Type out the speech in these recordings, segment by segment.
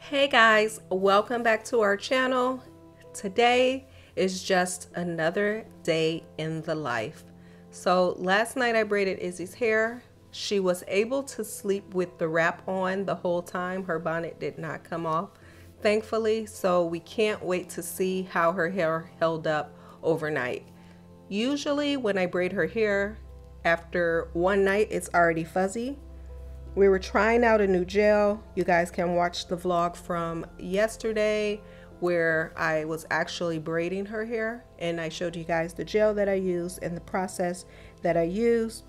Hey guys, welcome back to our channel. Today is just another day in the life. So last night I braided Izzy's hair. She was able to sleep with the wrap on the whole time. Her bonnet did not come off, thankfully. So we can't wait to see how her hair held up overnight. Usually when I braid her hair, after one night it's already fuzzy. We were trying out a new gel. You guys can watch the vlog from yesterday where I was actually braiding her hair, and I showed you guys the gel that I used and the process that I used.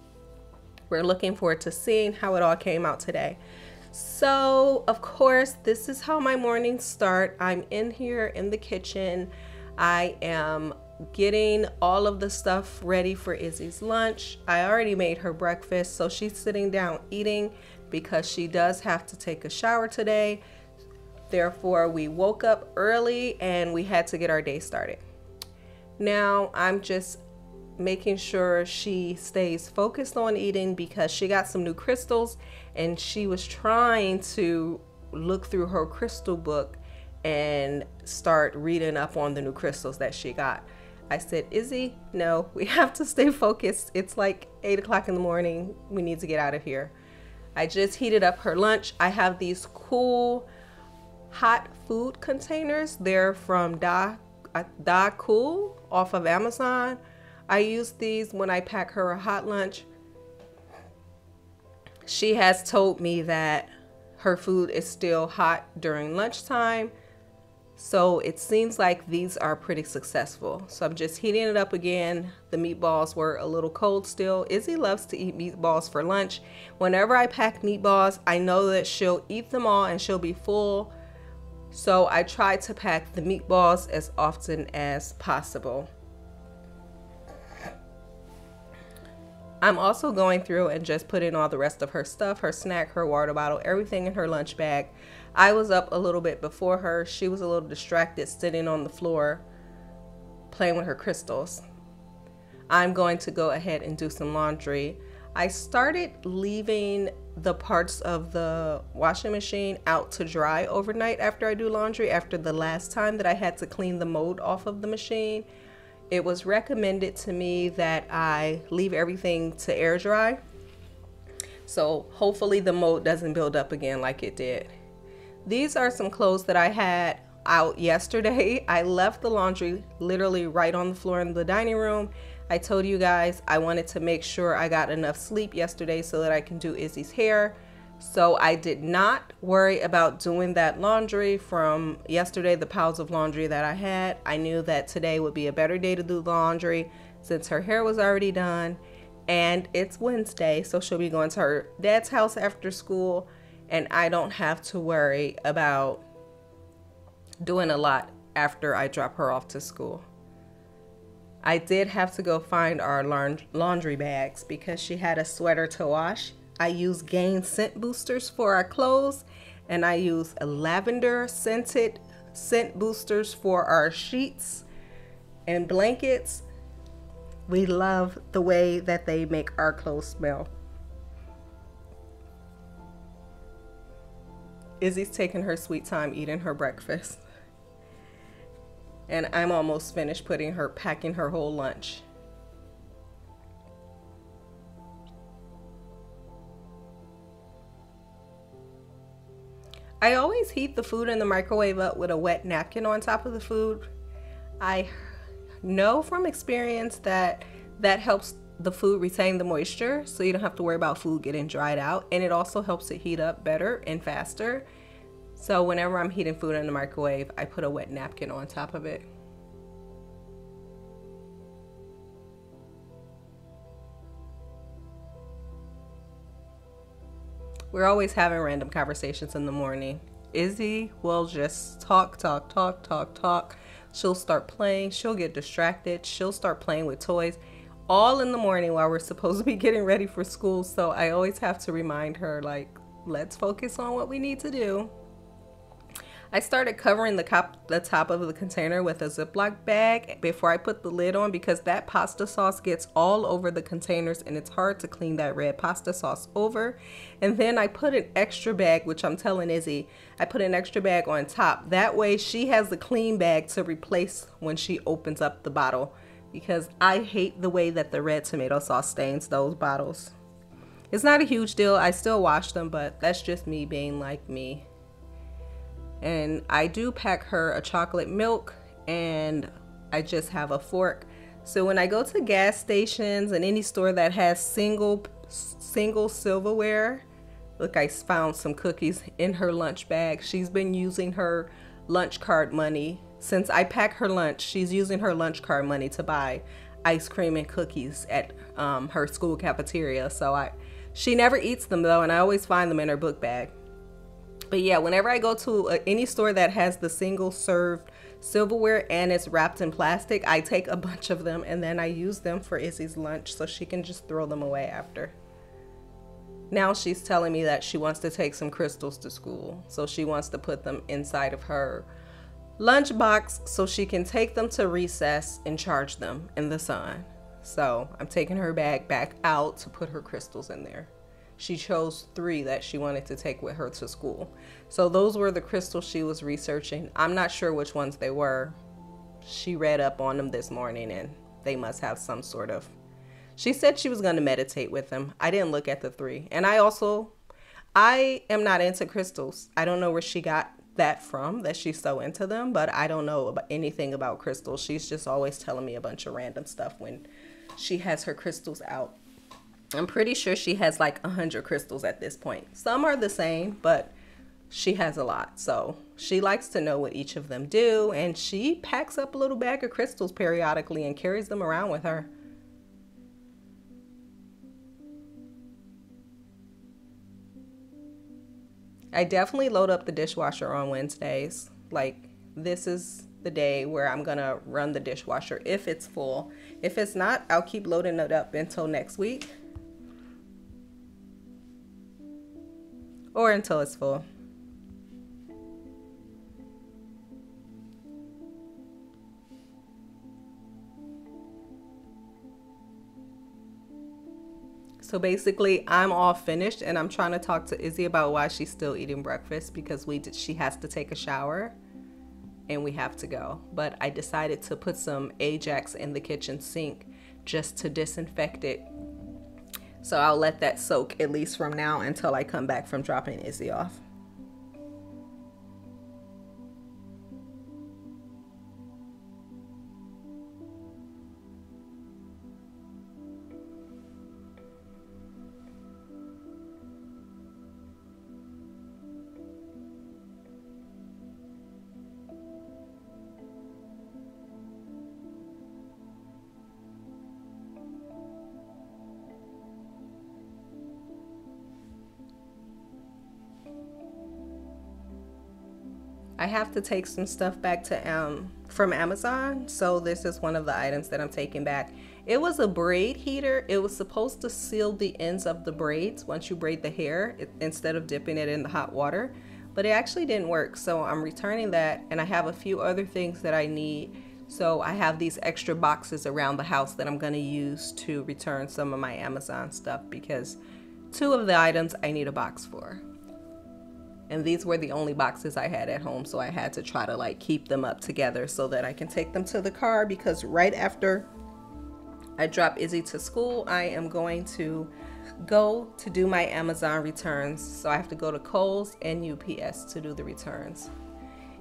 We're looking forward to seeing how it all came out today. So of course, this is how my mornings start. I'm in here in the kitchen. I am getting all of the stuff ready for Izzy's lunch. I already made her breakfast, so she's sitting down eating because she does have to take a shower today. Therefore, we woke up early and we had to get our day started. Now, I'm just making sure she stays focused on eating because she got some new crystals and she was trying to look through her crystal book and start reading up on the new crystals that she got. I said, Izzy, no, we have to stay focused. It's like 8 o'clock in the morning. We need to get out of here. I just heated up her lunch. I have these cool hot food containers. They're from Da Cool off of Amazon. I use these when I pack her a hot lunch. She has told me that her food is still hot during lunchtime. So it seems like these are pretty successful. So I'm just heating it up again. The meatballs were a little cold still. Izzy loves to eat meatballs for lunch. Whenever I pack meatballs, I know that she'll eat them all and she'll be full. So I try to pack the meatballs as often as possible. I'm also going through and just putting all the rest of her stuff, her snack, her water bottle, everything in her lunch bag. I was up a little bit before her. She was a little distracted sitting on the floor playing with her crystals. I'm going to go ahead and do some laundry. I started leaving the parts of the washing machine out to dry overnight after I do laundry. After the last time that I had to clean the mold off of the machine, it was recommended to me that I leave everything to air dry. So hopefully the mold doesn't build up again like it did. These are some clothes that I had out yesterday. I left the laundry literally right on the floor in the dining room. I told you guys I wanted to make sure I got enough sleep yesterday so that I can do Izzy's hair. So I did not worry about doing that laundry from yesterday, the piles of laundry that I had. I knew that today would be a better day to do the laundry since her hair was already done. And it's Wednesday, so she'll be going to her dad's house after school. And I don't have to worry about doing a lot after I drop her off to school. I did have to go find our laundry bags because she had a sweater to wash. I use Gain scent boosters for our clothes, and I use a lavender scented scent boosters for our sheets and blankets. We love the way that they make our clothes smell. Izzy's taking her sweet time eating her breakfast. And I'm almost finished packing her whole lunch. I always heat the food in the microwave up with a wet napkin on top of the food. I know from experience that that helps the food retain the moisture, so you don't have to worry about food getting dried out, and it also helps it heat up better and faster. So whenever I'm heating food in the microwave, I put a wet napkin on top of it. We're always having random conversations in the morning. Izzy will just talk. She'll start playing, she'll get distracted, she'll start playing with toys, all in the morning while we're supposed to be getting ready for school. So I always have to remind her, like, let's focus on what we need to do. I started covering the top of the container with a Ziploc bag before I put the lid on, because that pasta sauce gets all over the containers and it's hard to clean that red pasta sauce over. And then I put an extra bag, which I'm telling Izzy, I put an extra bag on top. That way she has the clean bag to replace when she opens up the bottle, because I hate the way that the red tomato sauce stains those bottles. It's not a huge deal. I still wash them, but that's just me being like me. And I do pack her a chocolate milk, and I just have a fork. So when I go to gas stations and any store that has single silverware, look, I found some cookies in her lunch bag. She's been using her lunch card money. Since I pack her lunch, she's using her lunch card money to buy ice cream and cookies at her school cafeteria. So she never eats them though, and I always find them in her book bag. But yeah, whenever I go to any store that has the single served silverware and it's wrapped in plastic, I take a bunch of them and then I use them for Izzy's lunch so she can just throw them away after. Now she's telling me that she wants to take some crystals to school. So she wants to put them inside of her lunchbox so she can take them to recess and charge them in the sun. So I'm taking her bag back out to put her crystals in there. She chose 3 that she wanted to take with her to school. So those were the crystals she was researching. I'm not sure which ones they were. She read up on them this morning and they must have some sort of... She said she was going to meditate with them. I didn't look at the 3. And I am not into crystals. I don't know where she got that from, that she's so into them, but I don't know about anything about crystals. She's just always telling me a bunch of random stuff when she has her crystals out. I'm pretty sure she has like 100 crystals at this point. Some are the same, but she has a lot. So she likes to know what each of them do, and she packs up a little bag of crystals periodically and carries them around with her. I definitely load up the dishwasher on Wednesdays. Like, this is the day where I'm gonna run the dishwasher if it's full. If it's not, I'll keep loading it up until next week. Or until it's full. So basically, I'm all finished and I'm trying to talk to Izzy about why she's still eating breakfast, because she has to take a shower and we have to go. But I decided to put some Ajax in the kitchen sink just to disinfect it. So I'll let that soak at least from now until I come back from dropping Izzy off. I have to take some stuff back to from Amazon, so this is one of the items that I'm taking back. It was a braid heater. It was supposed to seal the ends of the braids once you braid the hair instead of dipping it in the hot water, but it actually didn't work, so I'm returning that. And I have a few other things that I need, so I have these extra boxes around the house that I'm going to use to return some of my Amazon stuff, because 2 of the items I need a box for. And these were the only boxes I had at home, so I had to try to like keep them up together so that I can take them to the car, because right after I drop Izzy to school, I am going to go to do my Amazon returns. So I have to go to Kohl's and UPS to do the returns.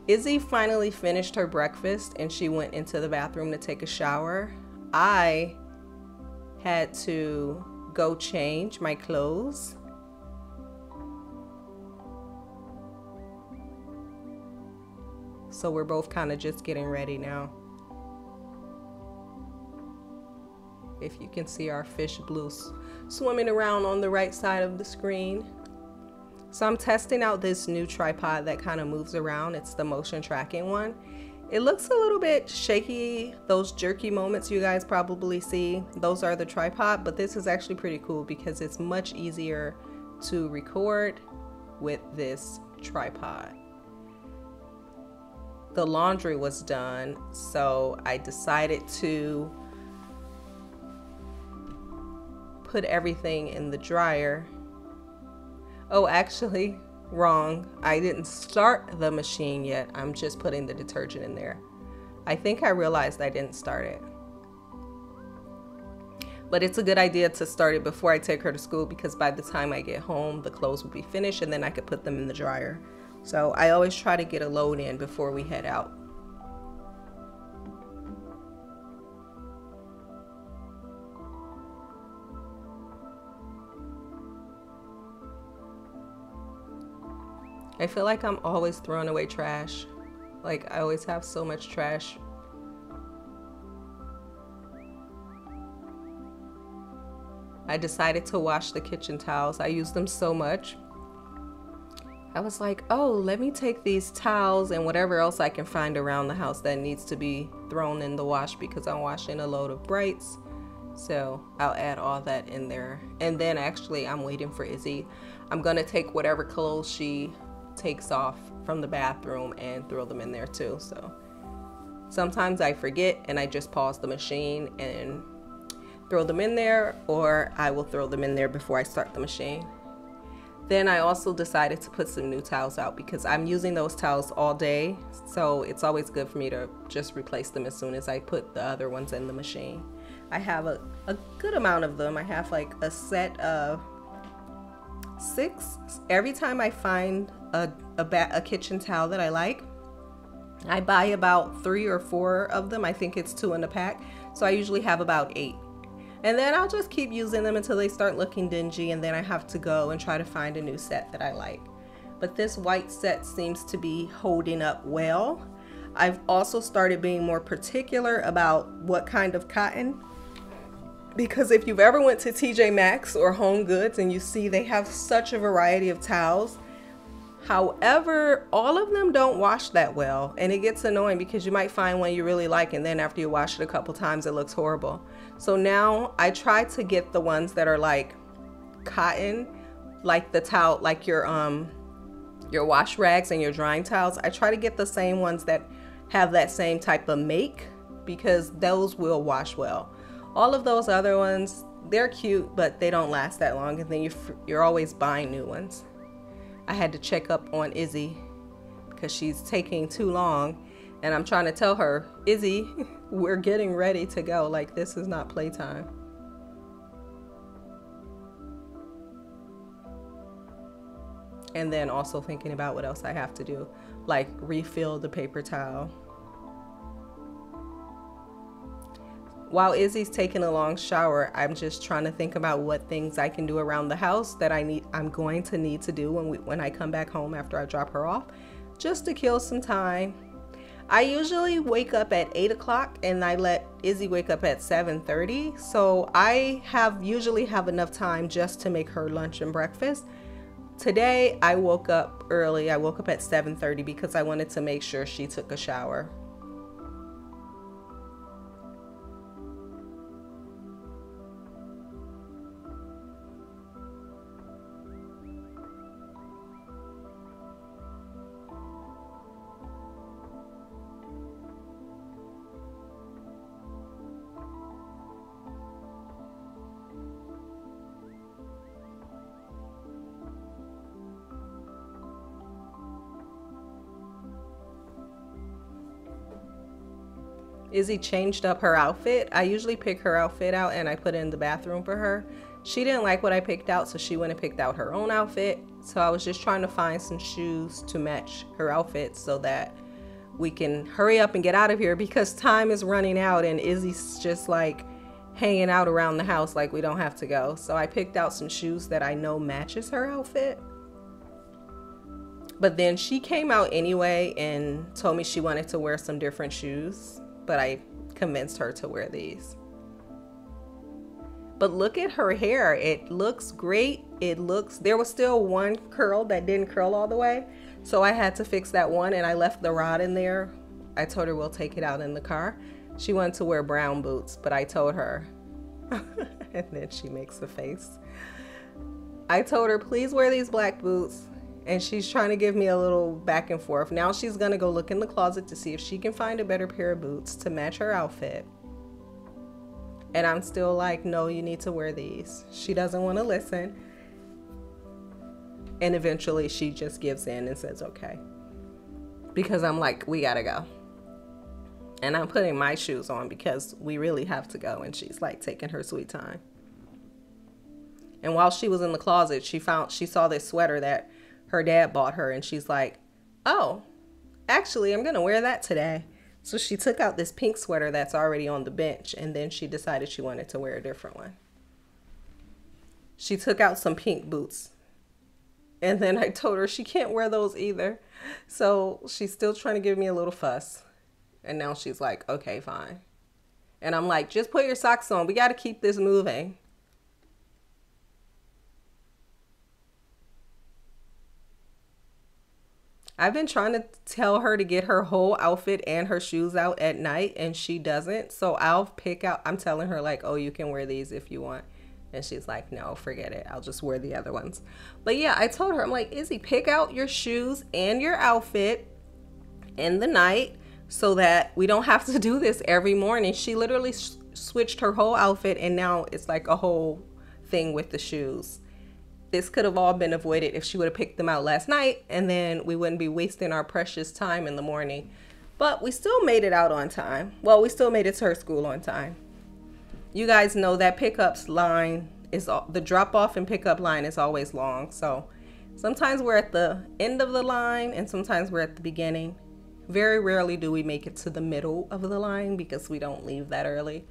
Izzy finally finished her breakfast and she went into the bathroom to take a shower. I had to go change my clothes. So we're both kind of just getting ready now. If you can see our fish blues swimming around on the right side of the screen. So I'm testing out this new tripod that kind of moves around. It's the motion tracking one. It looks a little bit shaky. Those jerky moments you guys probably see, those are the tripod, but this is actually pretty cool because it's much easier to record with this tripod. the laundry was done, so I decided to put everything in the dryer. Oh, actually, wrong. I didn't start the machine yet. I'm just putting the detergent in there. I think I realized I didn't start it. But it's a good idea to start it before I take her to school, because by the time I get home, the clothes will be finished and then I could put them in the dryer. So I always try to get a load in before we head out. I feel like I'm always throwing away trash. Like, I always have so much trash. I decided to wash the kitchen towels. I use them so much. I was like, oh, let me take these towels and whatever else I can find around the house that needs to be thrown in the wash, because I'm washing a load of brights. So I'll add all that in there. And then actually I'm waiting for Izzy. I'm gonna take whatever clothes she takes off from the bathroom and throw them in there too. So sometimes I forget and I just pause the machine and throw them in there, or I will throw them in there before I start the machine. Then I also decided to put some new towels out because I'm using those towels all day, so it's always good for me to just replace them as soon as I put the other ones in the machine. I have a good amount of them. I have like a set of 6. Every time I find a kitchen towel that I like, I buy about 3 or 4 of them. I think it's 2 in a pack, so I usually have about 8. And then I'll just keep using them until they start looking dingy, and then I have to go and try to find a new set that I like. But this white set seems to be holding up well. I've also started being more particular about what kind of cotton, because if you've ever went to TJ Maxx or Home Goods and you see they have such a variety of towels, however, all of them don't wash that well, and it gets annoying because you might find one you really like and then after you wash it a couple times it looks horrible. So now I try to get the ones that are like cotton, like the towel, like your wash rags and your drying towels. I try to get the same ones that have that same type of make, because those will wash well. All of those other ones, they're cute, but they don't last that long, and then you're always buying new ones. I had to check up on Izzy because she's taking too long, and I'm trying to tell her, Izzy, we're getting ready to go. Like, this is not playtime. And then also thinking about what else I have to do, like refill the paper towel. While Izzy's taking a long shower, I'm just trying to think about what things I can do around the house that I'm going to need to do when I come back home after I drop her off, just to kill some time. I usually wake up at 8 o'clock and I let Izzy wake up at 7:30. So I usually have enough time just to make her lunch and breakfast. Today I woke up early. I woke up at 7:30 because I wanted to make sure she took a shower. Izzy changed up her outfit. I usually pick her outfit out and I put it in the bathroom for her. She didn't like what I picked out, so she went and picked out her own outfit. So I was just trying to find some shoes to match her outfit so that we can hurry up and get out of here, because time is running out and Izzy's just like hanging out around the house like we don't have to go. So I picked out some shoes that I know matches her outfit. But then she came out anyway and told me she wanted to wear some different shoes, but I convinced her to wear these. But look at her hair. It looks great. There was still one curl that didn't curl all the way, so I had to fix that one, and I left the rod in there. I told her we'll take it out in the car. She wanted to wear brown boots, but I told her, and then she makes a face. I told her, please wear these black boots. And she's trying to give me a little back and forth. Now she's gonna go look in the closet to see if she can find a better pair of boots to match her outfit. And I'm still like, no, you need to wear these. She doesn't want to listen. And eventually she just gives in and says, okay. Because I'm like, we gotta go. And I'm putting my shoes on because we really have to go. And she's like taking her sweet time. And while she was in the closet, she saw this sweater that her dad bought her. And she's like, oh, actually, I'm gonna wear that today. So she took out this pink sweater that's already on the bench, and then she decided she wanted to wear a different one. She took out some pink boots, and then I told her she can't wear those either. So she's still trying to give me a little fuss. And now she's like, okay, fine. And I'm like, just put your socks on. We got to keep this moving. I've been trying to tell her to get her whole outfit and her shoes out at night, and she doesn't. So I'll pick out, I'm telling her like, oh, you can wear these if you want. And she's like, no, forget it. I'll just wear the other ones. But yeah, I told her, I'm like, Izzy, pick out your shoes and your outfit in the night so that we don't have to do this every morning. She literally switched her whole outfit, and now it's like a whole thing with the shoes. This could have all been avoided if she would have picked them out last night, and then we wouldn't be wasting our precious time in the morning. But we still made it out on time. Well, we still made it to her school on time. You guys know that pickups line is, the drop off and pickup line is always long. So sometimes we're at the end of the line and sometimes we're at the beginning. Very rarely do we make it to the middle of the line because we don't leave that early.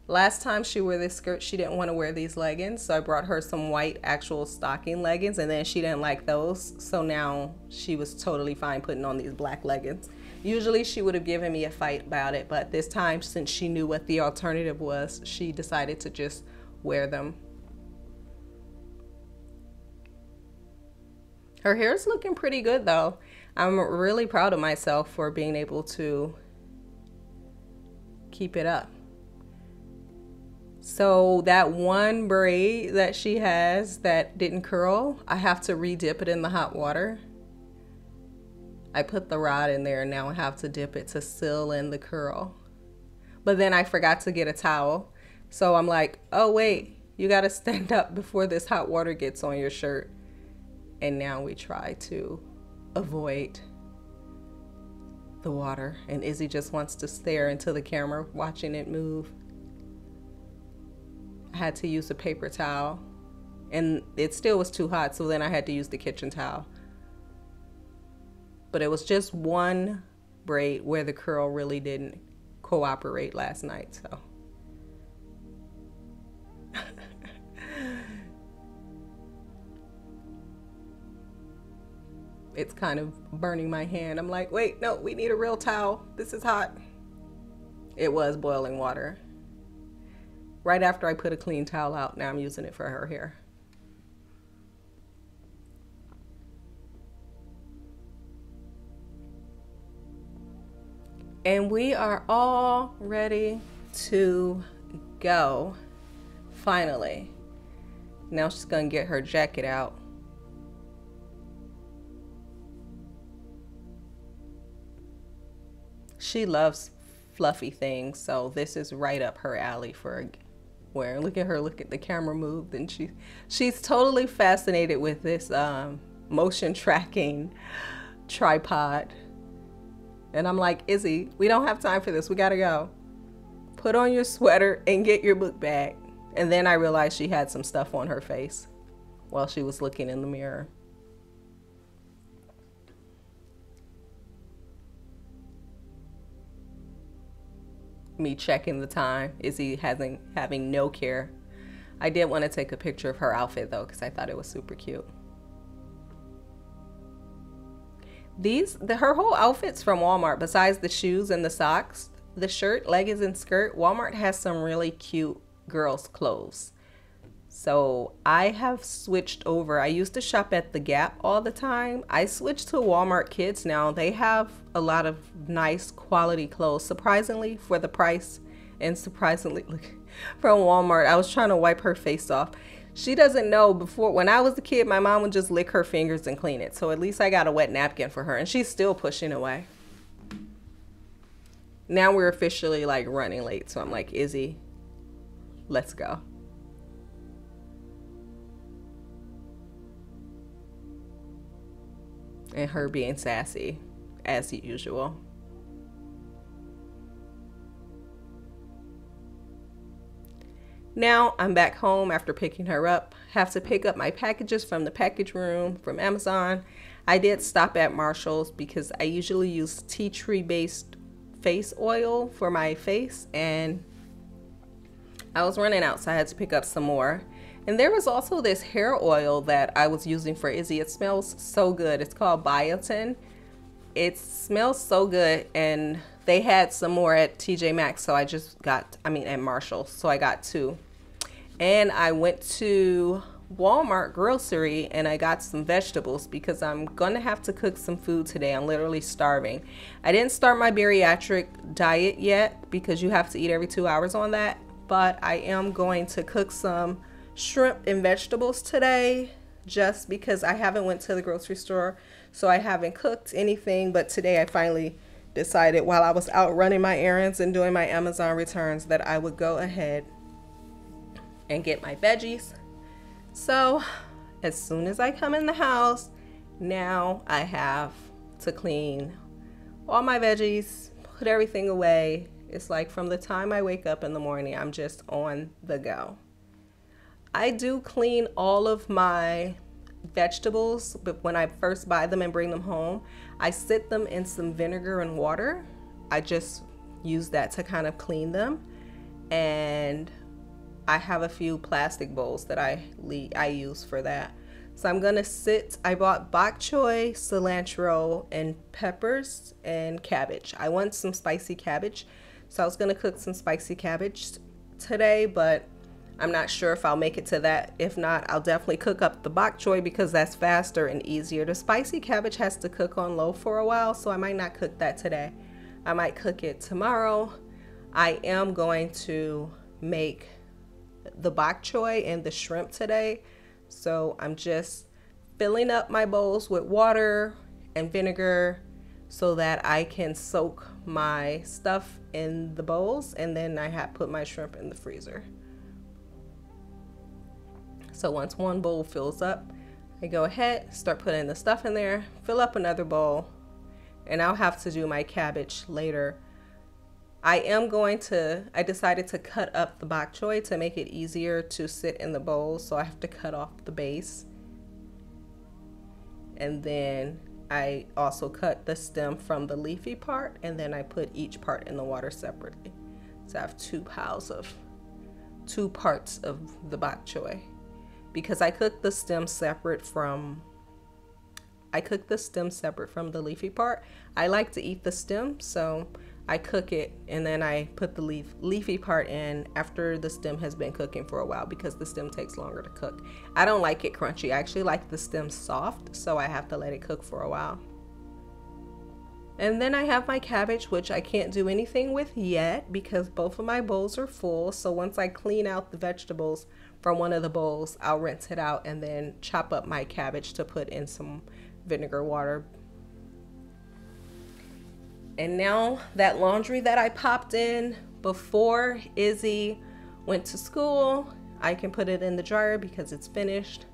Last time she wore this skirt, she didn't want to wear these leggings. So I brought her some white actual stocking leggings, and then she didn't like those. So now she was totally fine putting on these black leggings. Usually she would have given me a fight about it, but this time, since she knew what the alternative was, she decided to just wear them. Her hair's looking pretty good though. I'm really proud of myself for being able to keep it up. So that one braid that she has that didn't curl, I have to re-dip it in the hot water. I put the rod in there and now I have to dip it to seal in the curl. But then I forgot to get a towel. So I'm like, oh wait, you gotta stand up before this hot water gets on your shirt. And now we try to avoid the water. And Izzy just wants to stare into the camera watching it move. I had to use a paper towel and it still was too hot, so then I had to use the kitchen towel. But it was just one braid where the curl really didn't cooperate last night, so. It's kind of burning my hand. I'm like, wait, no, we need a real towel. This is hot. It was boiling water. Right after I put a clean towel out, now I'm using it for her hair. And we are all ready to go, finally. Now she's gonna get her jacket out. She loves fluffy things, so this is right up her alley for wearing. Look at her, look at the camera moved, and she's totally fascinated with this motion tracking tripod. And I'm like, Izzy, we don't have time for this, we gotta go. Put on your sweater and get your book bag. And then I realized she had some stuff on her face while she was looking in the mirror. Me checking the time, Izzy having no care. I did want to take a picture of her outfit though, because I thought it was super cute. Her whole outfit's from Walmart. Besides the shoes and the socks, the shirt, leggings, and skirt, Walmart has some really cute girls' clothes. So I have switched over. I used to shop at the Gap all the time. I switched to Walmart Kids now. They have a lot of nice quality clothes, surprisingly for the price, and surprisingly, look, from Walmart. I was trying to wipe her face off. She doesn't know. Before, when I was a kid, my mom would just lick her fingers and clean it. So at least I got a wet napkin for her, and she's still pushing away. Now we're officially like running late. So I'm like, Izzy, let's go. And her being sassy as usual. Now I'm back home after picking her up. Have to pick up my packages from the package room from Amazon. I did stop at Marshall's because I usually use tea tree based face oil for my face, and I was running out, so I had to pick up some more. And there was also this hair oil that I was using for Izzy. It smells so good. It's called Biotin. It smells so good, and they had some more at TJ Maxx, so I just got, at Marshall, so I got two. And I went to Walmart grocery and I got some vegetables because I'm gonna have to cook some food today. I'm literally starving. I didn't start my bariatric diet yet because you have to eat every 2 hours on that, but I am going to cook some shrimp and vegetables today just because I haven't went to the grocery store, so I haven't cooked anything. But today I finally decided, while I was out running my errands and doing my Amazon returns, that I would go ahead and get my veggies. So as soon as I come in the house, now I have to clean all my veggies, put everything away. It's like from the time I wake up in the morning, I'm just on the go. I do clean all of my vegetables, but when I first buy them and bring them home, I sit them in some vinegar and water. I just use that to kind of clean them. And I have a few plastic bowls that I use for that. So I'm gonna I bought bok choy, cilantro, and peppers and cabbage. I want some spicy cabbage, so I was gonna cook some spicy cabbage today, but I'm not sure if I'll make it to that. If not, I'll definitely cook up the bok choy because that's faster and easier. The spicy cabbage has to cook on low for a while, so I might not cook that today. I might cook it tomorrow. I am going to make the bok choy and the shrimp today. So I'm just filling up my bowls with water and vinegar so that I can soak my stuff in the bowls, and then I have put my shrimp in the freezer. So once one bowl fills up, I go ahead, start putting the stuff in there, fill up another bowl, and I'll have to do my cabbage later. I decided to cut up the bok choy to make it easier to sit in the bowl, so I have to cut off the base. And then I also cut the stem from the leafy part, and then I put each part in the water separately. So I have two parts of the bok choy. Because I cooked the stem separate from the leafy part. I like to eat the stem, so I cook it and then I put the leafy part in after the stem has been cooking for a while because the stem takes longer to cook. I don't like it crunchy. I actually like the stem soft, so I have to let it cook for a while. And then I have my cabbage, which I can't do anything with yet because both of my bowls are full. So once I clean out the vegetables from one of the bowls, I'll rinse it out and then chop up my cabbage to put in some vinegar water. And now that laundry that I popped in before Izzy went to school, I can put it in the dryer because it's finished.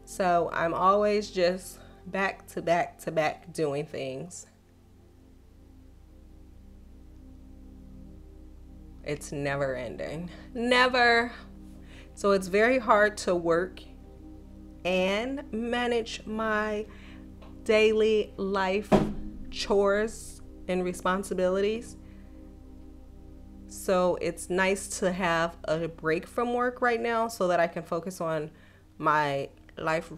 So I'm always just back to back to back doing things. It's never ending. Never. So it's very hard to work and manage my daily life chores and responsibilities. So it's nice to have a break from work right now so that I can focus on my life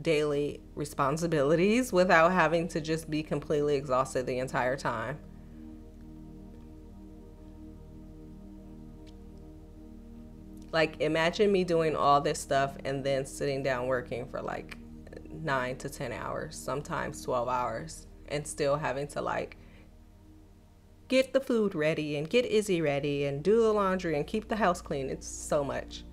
daily responsibilities without having to just be completely exhausted the entire time. Like, imagine me doing all this stuff and then sitting down working for like 9 to 10 hours, sometimes 12 hours, and still having to like get the food ready and get Izzy ready and do the laundry and keep the house clean. It's so much.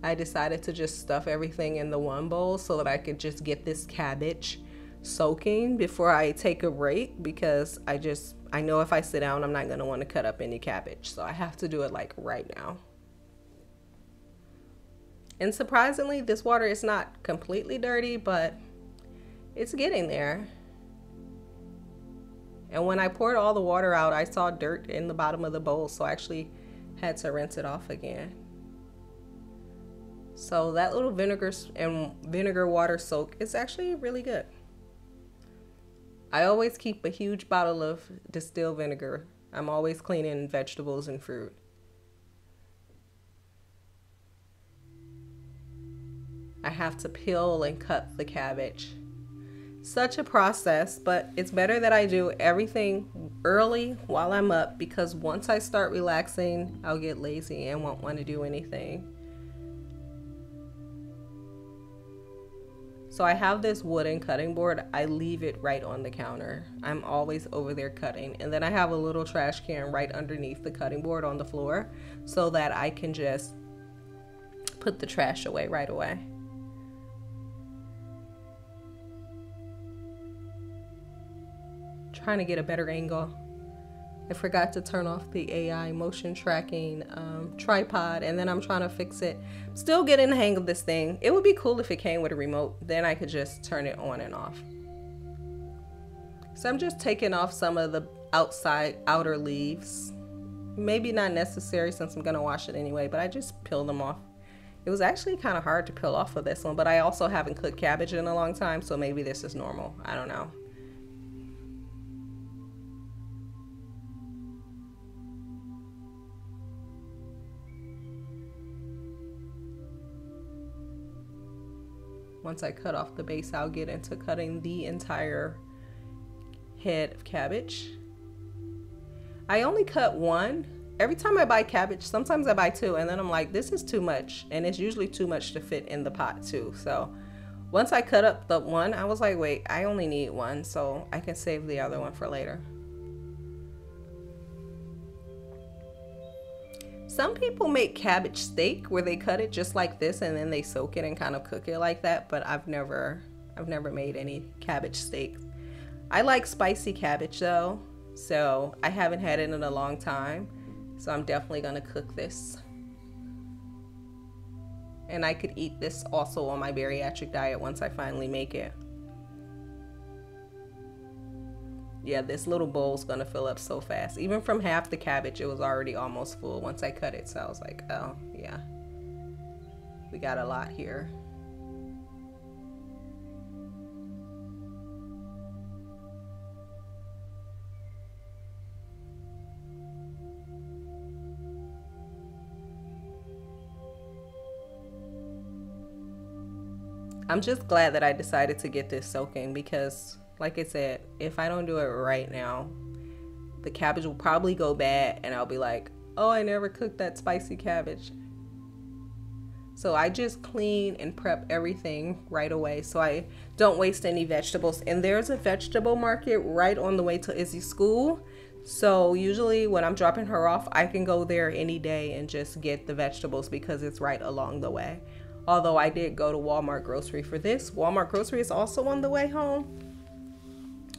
I decided to just stuff everything in the one bowl so that I could just get this cabbage soaking before I take a break, because I know if I sit down, I'm not going to want to cut up any cabbage. So I have to do it like right now. And surprisingly, this water is not completely dirty, but it's getting there. And when I poured all the water out, I saw dirt in the bottom of the bowl, so I actually had to rinse it off again. So that little vinegar water soak is actually really good. I always keep a huge bottle of distilled vinegar. I'm always cleaning vegetables and fruit. I have to peel and cut the cabbage. Such a process, but it's better that I do everything early while I'm up, because once I start relaxing, I'll get lazy and won't want to do anything. So I have this wooden cutting board. I leave it right on the counter. I'm always over there cutting. And then I have a little trash can right underneath the cutting board on the floor so that I can just put the trash away right away. Trying to get a better angle. I forgot to turn off the AI motion tracking tripod, and then I'm trying to fix it. Still getting the hang of this thing. It would be cool if it came with a remote. Then I could just turn it on and off. So I'm just taking off some of the outer leaves. Maybe not necessary since I'm gonna wash it anyway, but I just peel them off. It was actually kind of hard to peel off of this one, but I also haven't cooked cabbage in a long time, so maybe this is normal. I don't know. Once I cut off the base, I'll get into cutting the entire head of cabbage. I only cut one. Every time I buy cabbage, sometimes I buy two, and then I'm like, this is too much. And it's usually too much to fit in the pot too. So once I cut up the one, I was like, wait, I only need one, so I can save the other one for later. Some people make cabbage steak where they cut it just like this and then they soak it and kind of cook it like that, but I've never made any cabbage steak. I like spicy cabbage though, so I haven't had it in a long time, so I'm definitely gonna cook this. And I could eat this also on my bariatric diet once I finally make it. Yeah, this little bowl's gonna fill up so fast. Even from half the cabbage, it was already almost full once I cut it. So I was like, oh yeah, we got a lot here. I'm just glad that I decided to get this soaking, because like I said, if I don't do it right now, the cabbage will probably go bad and I'll be like, oh, I never cooked that spicy cabbage. So I just clean and prep everything right away so I don't waste any vegetables. And there's a vegetable market right on the way to Izzy's school. So usually when I'm dropping her off, I can go there any day and just get the vegetables because it's right along the way. Although I did go to Walmart grocery for this. Walmart grocery is also on the way home.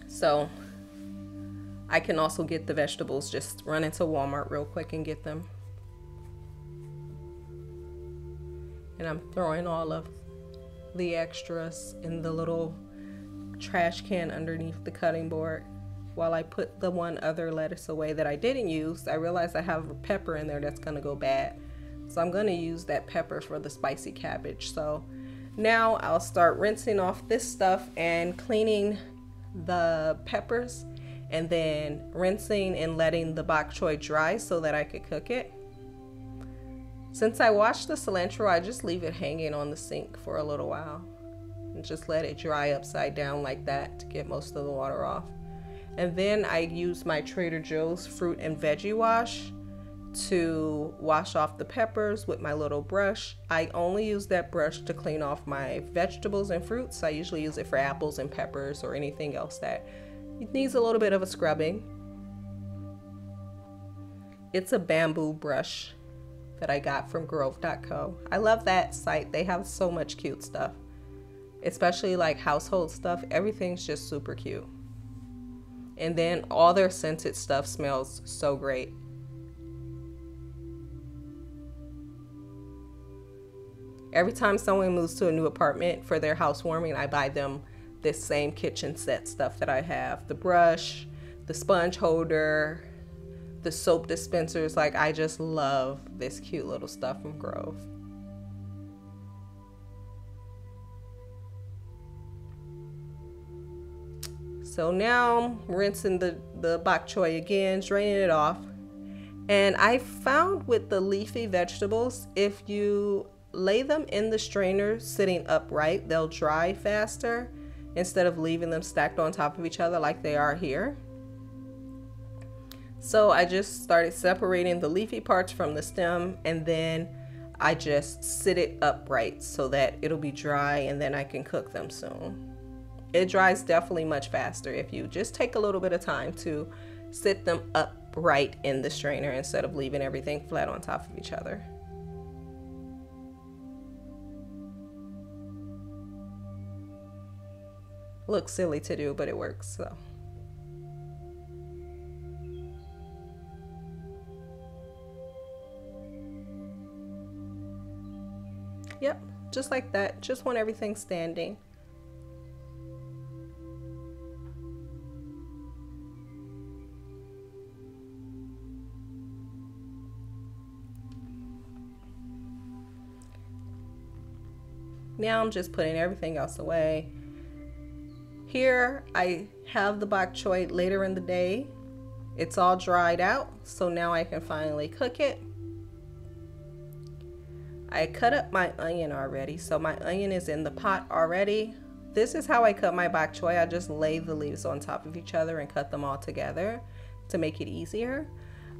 So I can also get the vegetables, just run into Walmart real quick and get them. And I'm throwing all of the extras in the little trash can underneath the cutting board. While I put the one other lettuce away that I didn't use, I realized I have a pepper in there that's gonna go bad. So I'm gonna use that pepper for the spicy cabbage. So now I'll start rinsing off this stuff and cleaning the peppers, and then rinsing and letting the bok choy dry so that I could cook it. Since I washed the cilantro, I just leave it hanging on the sink for a little while and just let it dry upside down like that to get most of the water off. And then I use my Trader Joe's fruit and veggie wash to wash off the peppers with my little brush. I only use that brush to clean off my vegetables and fruits. I usually use it for apples and peppers or anything else that needs a little bit of a scrubbing. It's a bamboo brush. that I got from grove.co. I love that site. They have so much cute stuff, especially like household stuff. Everything's just super cute. And then all their scented stuff smells so great. Every time someone moves to a new apartment for their housewarming, I buy them this same kitchen set stuff that I have. The brush, the sponge holder, the soap dispensers. Like, I just love this cute little stuff from Grove. So now I'm rinsing the bok choy again, draining it off. And I found with the leafy vegetables, if you lay them in the strainer sitting upright, they'll dry faster instead of leaving them stacked on top of each other like they are here. So I just started separating the leafy parts from the stem, and then I just sit it upright so that it'll be dry, and then I can cook them soon. It dries definitely much faster if you just take a little bit of time to sit them upright in the strainer instead of leaving everything flat on top of each other. Looks silly to do, but it works. So yep, just like that. Just want everything standing. Now I'm just putting everything else away. Here I have the bok choy later in the day. It's all dried out, so now I can finally cook it. I cut up my onion already, so my onion is in the pot already. This is how I cut my bok choy. I just lay the leaves on top of each other and cut them all together to make it easier.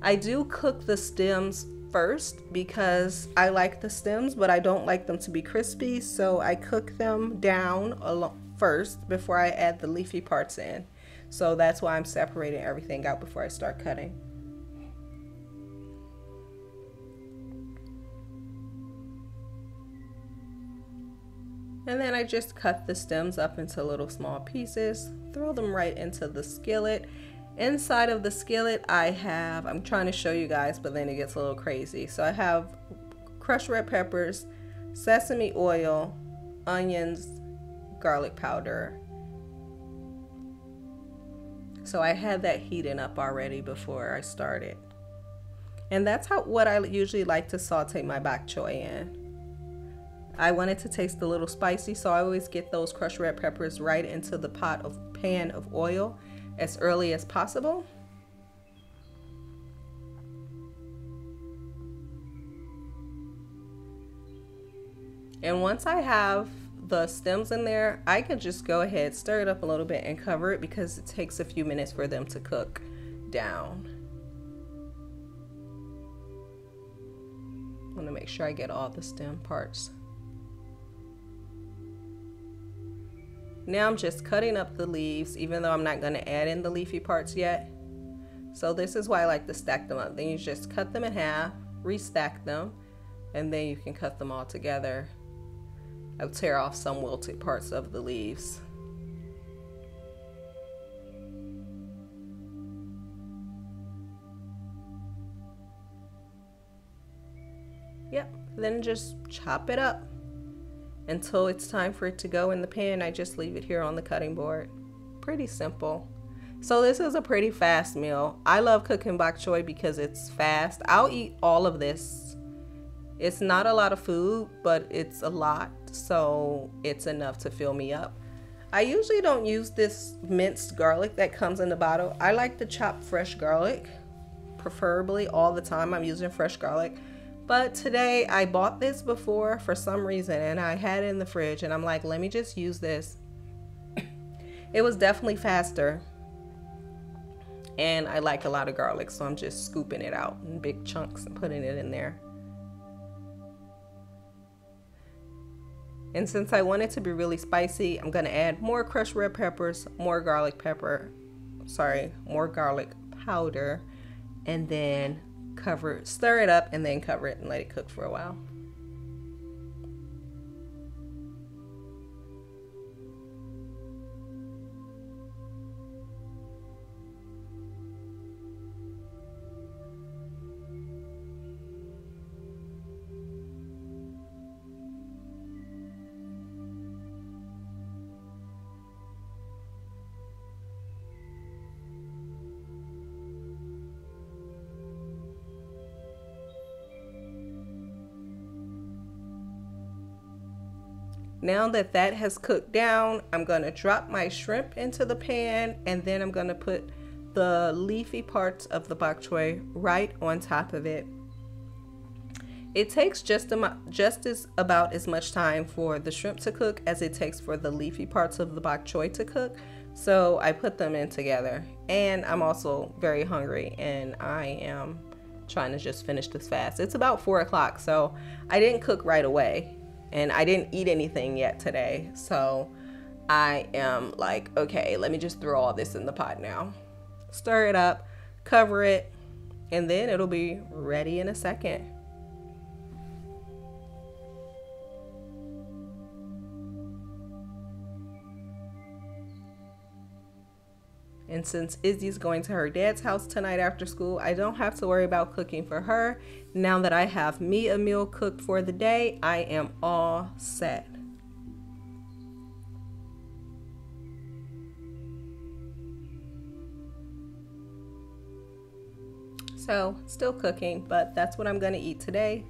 I do cook the stems first because I like the stems, but I don't like them to be crispy, so I cook them down first before I add the leafy parts in. So that's why I'm separating everything out before I start cutting. And then I just cut the stems up into little small pieces, throw them right into the skillet. Inside of the skillet I'm trying to show you guys, but then it gets a little crazy. So I have crushed red peppers, sesame oil, onions, garlic powder. So I had that heating up already before I started. And that's what I usually like to saute my bok choy in. I want it to taste a little spicy, so I always get those crushed red peppers right into the pan of oil as early as possible. And once I have the stems in there, I can just go ahead, stir it up a little bit and cover it because it takes a few minutes for them to cook down. I want to make sure I get all the stem parts. Now I'm just cutting up the leaves, even though I'm not going to add in the leafy parts yet. So this is why I like to stack them up. Then you just cut them in half, restack them, and then you can cut them all together. I'll tear off some wilted parts of the leaves. Yep, then just chop it up until it's time for it to go in the pan. I just leave it here on the cutting board. Pretty simple. So this is a pretty fast meal. I love cooking bok choy because it's fast. I'll eat all of this. It's not a lot of food, but it's a lot, so it's enough to fill me up. I usually don't use this minced garlic that comes in the bottle. I like to chop fresh garlic, preferably all the time. I'm using fresh garlic. But today I bought this before for some reason and I had it in the fridge and I'm like, let me just use this. It was definitely faster and I like a lot of garlic, so I'm just scooping it out in big chunks and putting it in there. And since I want it to be really spicy, I'm gonna add more crushed red peppers, more garlic powder, and then stir it up, and then cover it and let it cook for a while. Now that that has cooked down, I'm going to drop my shrimp into the pan, and then I'm going to put the leafy parts of the bok choy right on top of it. It takes about as much time for the shrimp to cook as it takes for the leafy parts of the bok choy to cook. So I put them in together, and I'm also very hungry, and I am trying to just finish this fast. It's about 4 o'clock, so I didn't cook right away. And I didn't eat anything yet today, so I am like, okay, let me just throw all this in the pot now. Stir it up, cover it, and then it'll be ready in a second. And since Izzy's going to her dad's house tonight after school, I don't have to worry about cooking for her. Now that I have me a meal cooked for the day, I am all set. So, still cooking, but that's what I'm going to eat today.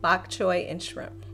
Bok choy and shrimp.